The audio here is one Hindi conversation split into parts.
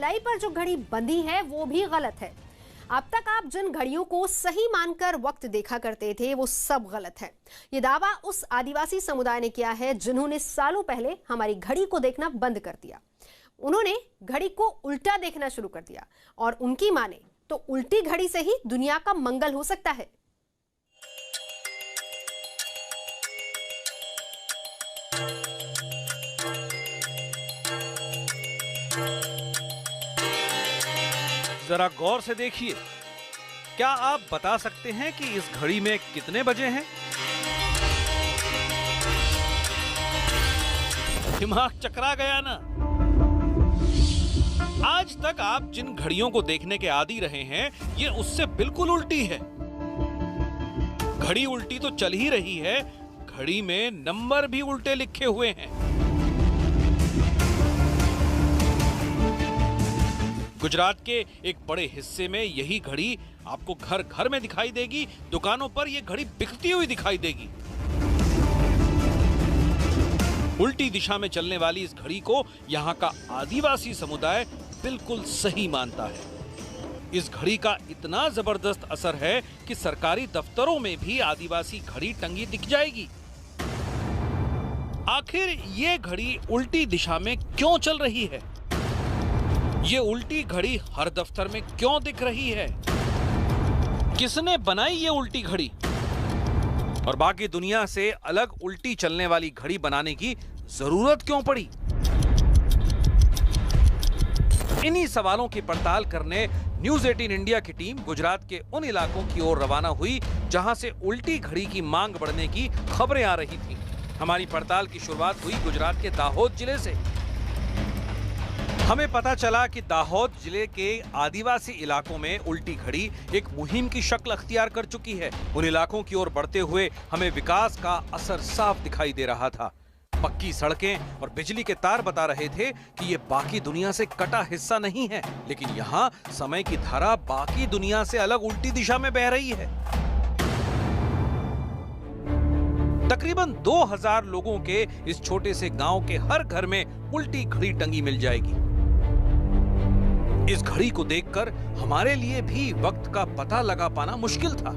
तलाई पर जो घड़ी बंधी है वो भी गलत है। अब तक आप जिन घड़ियों को सही मानकर वक्त देखा करते थे वो सब गलत है। ये दावा उस आदिवासी समुदाय ने किया है जिन्होंने सालों पहले हमारी घड़ी को देखना बंद कर दिया। उन्होंने घड़ी को उल्टा देखना शुरू कर दिया और उनकी माने तो उल्टी घड़ी से ही दुनिया का मंगल हो सकता है। जरा गौर से देखिए, क्या आप बता सकते हैं कि इस घड़ी में कितने बजे हैं? दिमाग चकरा गया ना? आज तक आप जिन घड़ियों को देखने के आदी रहे हैं ये उससे बिल्कुल उल्टी है। घड़ी उल्टी तो चल ही रही है, घड़ी में नंबर भी उल्टे लिखे हुए हैं। गुजरात के एक बड़े हिस्से में यही घड़ी आपको घर घर में दिखाई देगी। दुकानों पर यह घड़ी बिकती हुई दिखाई देगी। उल्टी दिशा में चलने वाली इस घड़ी को यहाँ का आदिवासी समुदाय बिल्कुल सही मानता है। इस घड़ी का इतना जबरदस्त असर है कि सरकारी दफ्तरों में भी आदिवासी घड़ी टंगी दिख जाएगी। आखिर ये घड़ी उल्टी दिशा में क्यों चल रही है? ये उल्टी घड़ी हर दफ्तर में क्यों दिख रही है? किसने बनाई ये उल्टी घड़ी? और बाकी दुनिया से अलग उल्टी चलने वाली घड़ी बनाने की जरूरत क्यों पड़ी? इन्हीं सवालों की पड़ताल करने न्यूज़ 18 इंडिया की टीम गुजरात के उन इलाकों की ओर रवाना हुई जहां से उल्टी घड़ी की मांग बढ़ने की खबरें आ रही थीं। हमारी पड़ताल की शुरुआत हुई गुजरात के दाहोद जिले से। हमें पता चला कि दाहोद जिले के आदिवासी इलाकों में उल्टी घड़ी एक मुहिम की शक्ल अख्तियार कर चुकी है। उन इलाकों की ओर बढ़ते हुए हमें विकास का असर साफ दिखाई दे रहा था। पक्की सड़कें और बिजली के तार बता रहे थे कि ये बाकी दुनिया से कटा हिस्सा नहीं है, लेकिन यहाँ समय की धारा बाकी दुनिया से अलग उल्टी दिशा में बह रही है। तकरीबन 2000 लोगों के इस छोटे से गांव के हर घर में उल्टी घड़ी टंगी मिल जाएगी। इस घड़ी को देखकर हमारे लिए भी वक्त का पता लगा पाना मुश्किल था।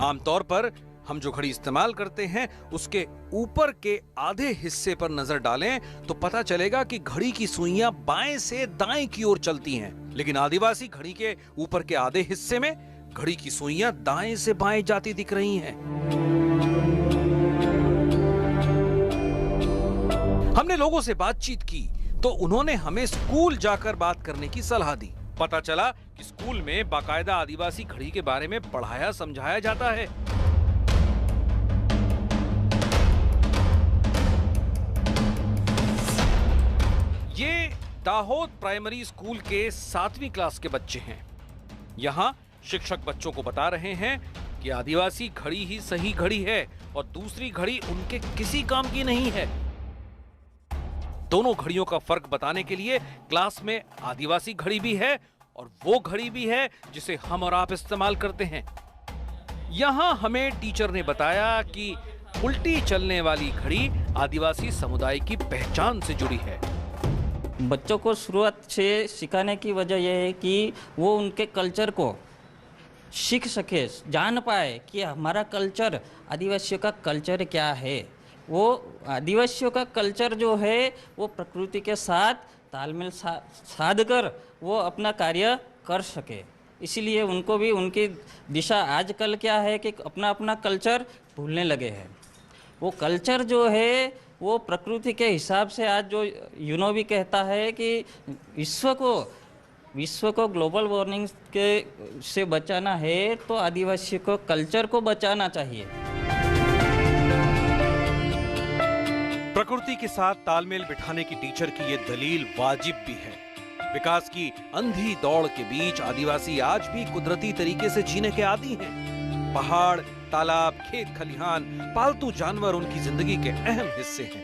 आमतौर पर हम जो घड़ी इस्तेमाल करते हैं उसके ऊपर के आधे हिस्से पर नजर डालें तो पता चलेगा कि घड़ी की सुइयां बाएं से दाएं की ओर चलती हैं, लेकिन आदिवासी घड़ी के ऊपर के आधे हिस्से में घड़ी की सुइयां दाएं से बाएं जाती दिख रही हैं। हमने लोगों से बातचीत की तो उन्होंने हमें स्कूल जाकर बात करने की सलाह दी। पता चला कि स्कूल में बाकायदा आदिवासी घड़ी के बारे में पढ़ाया समझाया जाता है। ये दाहोद प्राइमरी स्कूल के 7वीं क्लास के बच्चे हैं। यहाँ शिक्षक बच्चों को बता रहे हैं कि आदिवासी घड़ी ही सही घड़ी है और दूसरी घड़ी उनके किसी काम की नहीं है। दोनों घड़ियों का फर्क बताने के लिए क्लास में आदिवासी घड़ी भी है और वो घड़ी भी है जिसे हम और आप इस्तेमाल करते हैं। यहाँ हमें टीचर ने बताया कि उल्टी चलने वाली घड़ी आदिवासी समुदाय की पहचान से जुड़ी है। बच्चों को शुरुआत से सिखाने की वजह यह है कि वो उनके कल्चर को सीख सके, जान पाए कि हमारा कल्चर, आदिवासियों का कल्चर क्या है। वो आदिवासियों का कल्चर जो है वो प्रकृति के साथ तालमेल साध कर वो अपना कार्य कर सके। इसीलिए उनको भी उनकी दिशा आजकल क्या है कि अपना अपना कल्चर भूलने लगे हैं। वो कल्चर जो है वो प्रकृति के हिसाब से आज जो यूनो भी कहता है कि विश्व को ग्लोबल वार्मिंग के से बचाना है तो आदिवासी को कल्चर को बचाना चाहिए। प्रकृति के साथ तालमेल बिठाने की टीचर की ये दलील वाजिब भी है। विकास की अंधी दौड़ के बीच आदिवासी आज भी कुदरती तरीके से जीने के आदी हैं। पहाड़, तालाब, खेत खलिहान, पालतू जानवर उनकी जिंदगी के अहम हिस्से हैं।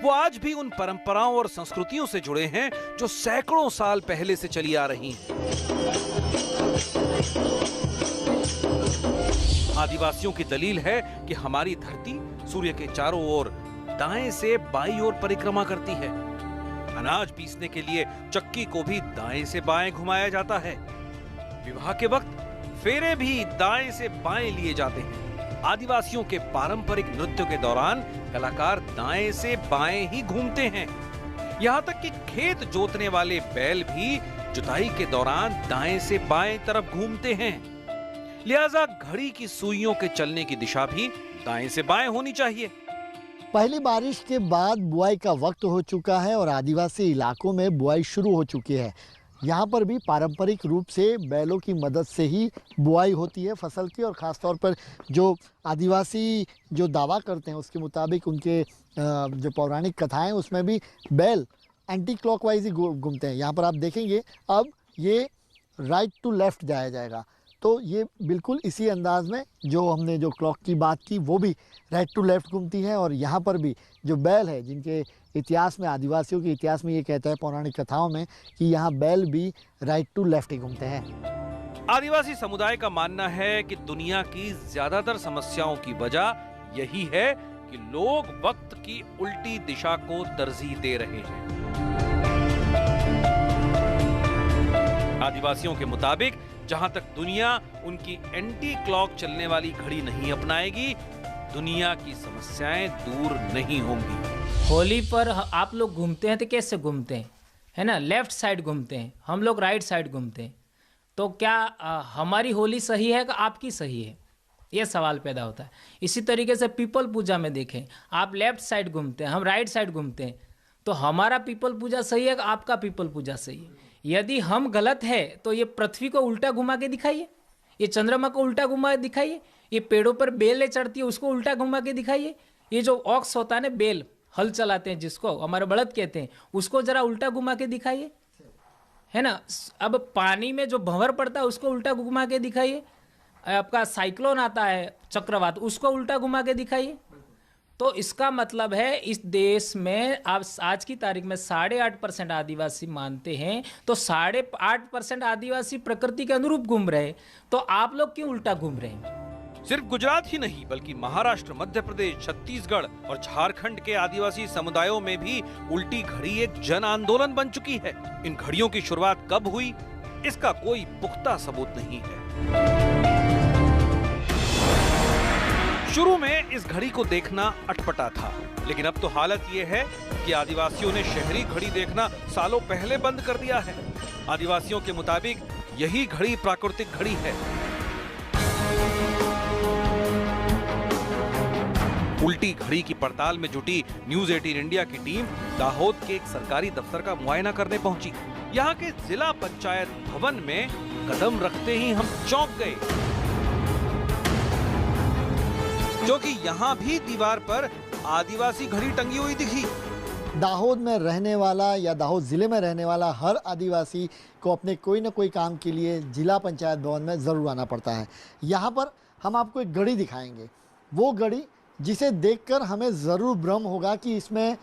वो आज भी उन परंपराओं और संस्कृतियों से जुड़े हैं जो सैकड़ों साल पहले से चली आ रही हैं। आदिवासियों की दलील है कि हमारी धरती सूर्य के चारों ओर दाएं से बाईं ओर परिक्रमा करती है। अनाज पीसने के लिए चक्की को भी दाएं से बाएं घुमाया जाता है। विवाह के वक्त फेरे भी दाएं से बाएं लिए जाते हैं। आदिवासियों के पारंपरिक नृत्य के दौरान कलाकार दाएं से बाएं ही घूमते हैं। यहाँ तक कि खेत जोतने वाले बैल भी जुताई के दौरान दाएं से बाएं तरफ घूमते हैं। लिहाजा घड़ी की सुइयों के चलने की दिशा भी दाएं से बाएं होनी चाहिए। पहली बारिश के बाद बुआई का वक्त हो चुका है और आदिवासी इलाकों में बुआई शुरू हो चुकी है। यहाँ पर भी पारंपरिक रूप से बैलों की मदद से ही बुआई होती है फसल की, और ख़ास तौर पर जो आदिवासी जो दावा करते हैं उसके मुताबिक उनके जो पौराणिक कथाएं उसमें भी बैल एंटी क्लॉकवाइज ही घूमते हैं। यहाँ पर आप देखेंगे अब ये राइट टू लेफ्ट जाया जाएगा, तो ये बिल्कुल इसी अंदाज में जो हमने जो क्लॉक की बात की वो भी राइट टू लेफ्ट घूमती है। और यहाँ पर भी जो बैल है, जिनके इतिहास में, आदिवासियों के इतिहास में ये कहता है पौराणिक कथाओं में कि यहाँ बैल भी राइट टू लेफ्ट ही घूमते हैं। आदिवासी समुदाय का मानना है कि दुनिया की ज्यादातर समस्याओं की वजह यही है कि लोग वक्त की उल्टी दिशा को तरजीह दे रहे हैं। आदिवासियों के मुताबिक जहां तक दुनिया उनकी एंटी क्लॉक चलने वाली घड़ी नहीं अपनाएगी, दुनिया की समस्याएं दूर नहीं होंगी। होली पर आप लोग घूमते हैं तो कैसे घूमते हैं, है ना? लेफ्ट साइड घूमते हैं, हम लोग राइट साइड घूमते हैं। तो क्या हमारी होली सही है कि आपकी सही है, ये सवाल पैदा होता है। इसी तरीके से पीपल पूजा में देखें, आप लेफ्ट साइड घूमते हैं, हम राइट साइड घूमते हैं, तो हमारा पीपल पूजा सही है कि आपका पीपल पूजा सही है? यदि हम गलत है तो ये पृथ्वी को उल्टा घुमा के दिखाइए, ये चंद्रमा को उल्टा घुमा के दिखाइए, ये पेड़ों पर बेलें चढ़ती है उसको उल्टा घुमा के दिखाइए, ये जो ऑक्स होता है ना, बेल हल चलाते हैं जिसको हमारे बड़द कहते हैं, उसको जरा उल्टा घुमा के दिखाइए, है ना? अब पानी में जो भंवर पड़ता है उसको उल्टा घुमा के दिखाइए, आपका साइक्लोन आता है चक्रवात, उसको उल्टा घुमा के दिखाइए। तो इसका मतलब है इस देश में अब आज की तारीख में 8.5% आदिवासी मानते हैं, तो 8.5% आदिवासी प्रकृति के अनुरूप घूम रहे, तो आप लोग क्यों उल्टा घूम रहे हैं? सिर्फ गुजरात ही नहीं बल्कि महाराष्ट्र, मध्य प्रदेश, छत्तीसगढ़ और झारखंड के आदिवासी समुदायों में भी उल्टी घड़ी एक जन आंदोलन बन चुकी है। इन घड़ियों की शुरुआत कब हुई, इसका कोई पुख्ता सबूत नहीं है। शुरू में इस घड़ी को देखना अटपटा था, लेकिन अब तो हालत ये है कि आदिवासियों ने शहरी घड़ी देखना सालों पहले बंद कर दिया है। आदिवासियों के मुताबिक यही घड़ी प्राकृतिक घड़ी है। उल्टी घड़ी की पड़ताल में जुटी न्यूज 18 इंडिया की टीम दाहोद के एक सरकारी दफ्तर का मुआयना करने पहुंची। यहाँ के जिला पंचायत भवन में कदम रखते ही हम चौंक गए, क्योंकि यहाँ भी दीवार पर आदिवासी घड़ी टंगी हुई दिखी। दाहोद में रहने वाला या दाहोद ज़िले में रहने वाला हर आदिवासी को अपने कोई ना कोई काम के लिए जिला पंचायत भवन में ज़रूर आना पड़ता है। यहाँ पर हम आपको एक घड़ी दिखाएंगे, वो घड़ी जिसे देखकर हमें ज़रूर भ्रम होगा कि इसमें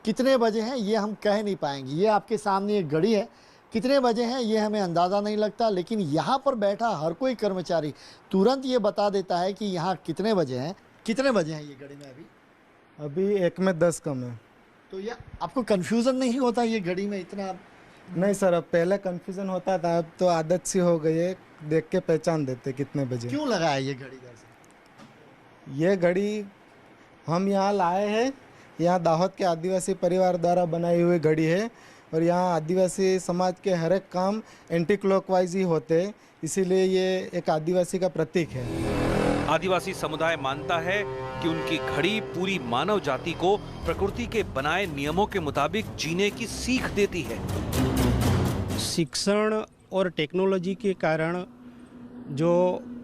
कितने बजे हैं ये हम कह नहीं पाएंगे। ये आपके सामने एक घड़ी है, कितने बजे हैं ये हमें अंदाज़ा नहीं लगता, लेकिन यहाँ पर बैठा हर कोई कर्मचारी तुरंत ये बता देता है कि यहाँ कितने बजे हैं। कितने बजे हैं ये घड़ी में? अभी 1 में 10 कम है। तो ये आपको कन्फ्यूज़न नहीं होता ये घड़ी में इतना? नहीं सर, अब पहले कन्फ्यूज़न होता था, अब तो आदत सी हो गई है, देख के पहचान देते कितने बजे। क्यों लगाया ये घड़ी घर से? ये घड़ी हम यहाँ लाए हैं, यहाँ दाहोद के आदिवासी परिवार द्वारा बनाई हुई घड़ी है, और यहाँ आदिवासी समाज के हर एक काम एंटी क्लॉकवाइज ही होते हैं, इसीलिए ये एक आदिवासी का प्रतीक है। आदिवासी समुदाय मानता है कि उनकी घड़ी पूरी मानव जाति को प्रकृति के बनाए नियमों के मुताबिक जीने की सीख देती है। शिक्षण और टेक्नोलॉजी के कारण जो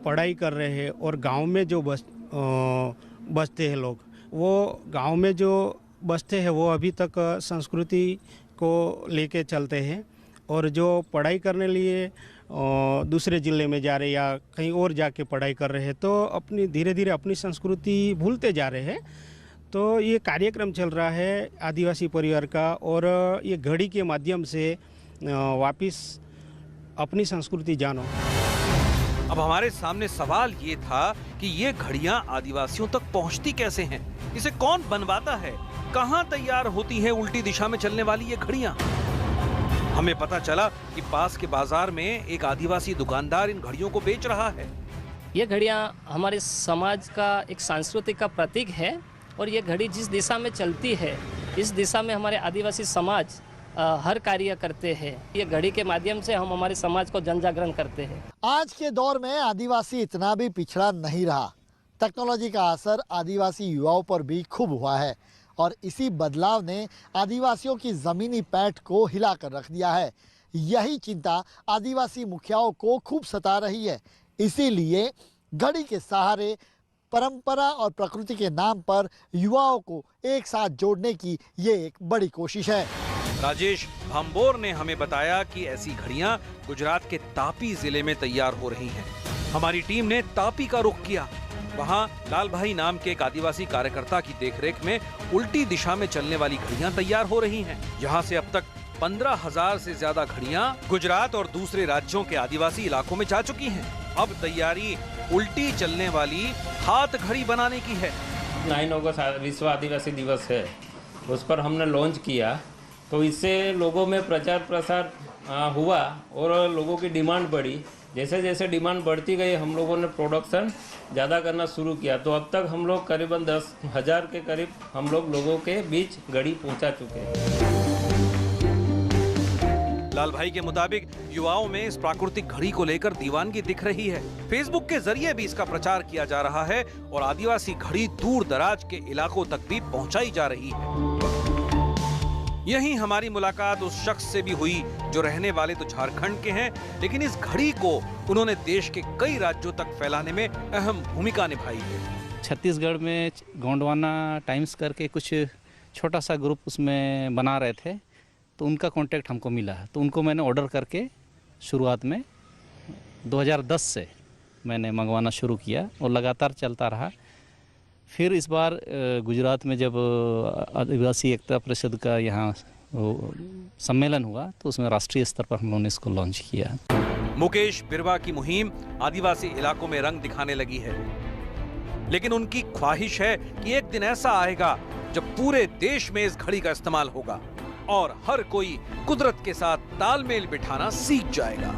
पढ़ाई कर रहे हैं और गांव में जो बसते हैं लोग, वो गांव में जो बसते हैं वो अभी तक संस्कृति को लेके चलते हैं, और जो पढ़ाई करने लिए दूसरे ज़िले में जा रहे या कहीं और जाके पढ़ाई कर रहे हैं तो अपनी धीरे धीरे अपनी संस्कृति भूलते जा रहे हैं। तो ये कार्यक्रम चल रहा है आदिवासी परिवार का, और ये घड़ी के माध्यम से वापस अपनी संस्कृति जानो। अब हमारे सामने सवाल ये था कि ये घड़ियां आदिवासियों तक पहुंचती कैसे हैं? इसे कौन बनवाता है? कहां तैयार होती हैं उल्टी दिशा में चलने वाली ये घड़ियां? हमें पता चला कि पास के बाजार में एक आदिवासी दुकानदार इन घड़ियों को बेच रहा है। ये घड़ियाँ हमारे समाज का एक सांस्कृतिक का प्रतीक है और ये घड़ी जिस दिशा में चलती है इस दिशा में हमारे आदिवासी समाज हर कार्य करते हैं। ये घड़ी के माध्यम से हम हमारे समाज को जन जागरण करते हैं। आज के दौर में आदिवासी इतना भी पिछड़ा नहीं रहा। टेक्नोलॉजी का असर आदिवासी युवाओं पर भी खूब हुआ है और इसी बदलाव ने आदिवासियों की जमीनी पैठ को हिलाकर रख दिया है। यही चिंता आदिवासी मुखियाओं को खूब सता रही है। इसीलिए घड़ी के सहारे परंपरा और प्रकृति के नाम पर युवाओं को एक साथ जोड़ने की ये एक बड़ी कोशिश है। राजेश भांबोर ने हमें बताया कि ऐसी घड़ियां गुजरात के तापी जिले में तैयार हो रही हैं। हमारी टीम ने तापी का रुख किया। वहां लाल भाई नाम के एक आदिवासी कार्यकर्ता की देखरेख में उल्टी दिशा में चलने वाली घड़ियां तैयार हो रही हैं। यहां से अब तक 15,000 से ज्यादा घड़ियां गुजरात और दूसरे राज्यों के आदिवासी इलाकों में जा चुकी हैं। अब तैयारी उल्टी चलने वाली हाथ घड़ी बनाने की है। 9 अगस्त विश्व आदिवासी दिवस है, उस पर हमने लॉन्च किया, तो इससे लोगों में प्रचार प्रसार हुआ और लोगों की डिमांड बढ़ी। जैसे जैसे डिमांड बढ़ती गई हम लोगों ने प्रोडक्शन ज़्यादा करना शुरू किया, तो अब तक हम लोग करीबन 10,000 के करीब हम लोगों के बीच घड़ी पहुंचा चुके हैं। लाल भाई के मुताबिक युवाओं में इस प्राकृतिक घड़ी को लेकर दीवानगी दिख रही है। फेसबुक के जरिए भी इसका प्रचार किया जा रहा है और आदिवासी घड़ी दूर दराज के इलाकों तक भी पहुंचाई जा रही है। यहीं हमारी मुलाकात उस शख्स से भी हुई जो रहने वाले तो झारखंड के हैं, लेकिन इस घड़ी को उन्होंने देश के कई राज्यों तक फैलाने में अहम भूमिका निभाई है। छत्तीसगढ़ में गोंडवाना टाइम्स करके कुछ छोटा सा ग्रुप उसमें बना रहे थे, तो उनका कांटेक्ट हमको मिला, तो उनको मैंने ऑर्डर करके शुरुआत में 2010 से मैंने मंगवाना शुरू किया और लगातार चलता रहा। फिर इस बार गुजरात में जब आदिवासी एकता परिषद का यहाँ सम्मेलन हुआ, तो उसमें राष्ट्रीय स्तर पर हम लोगों ने इसको लॉन्च किया। मुकेश बिरवा की मुहिम आदिवासी इलाकों में रंग दिखाने लगी है, लेकिन उनकी ख्वाहिश है कि एक दिन ऐसा आएगा जब पूरे देश में इस घड़ी का इस्तेमाल होगा और हर कोई कुदरत के साथ तालमेल बिठाना सीख जाएगा।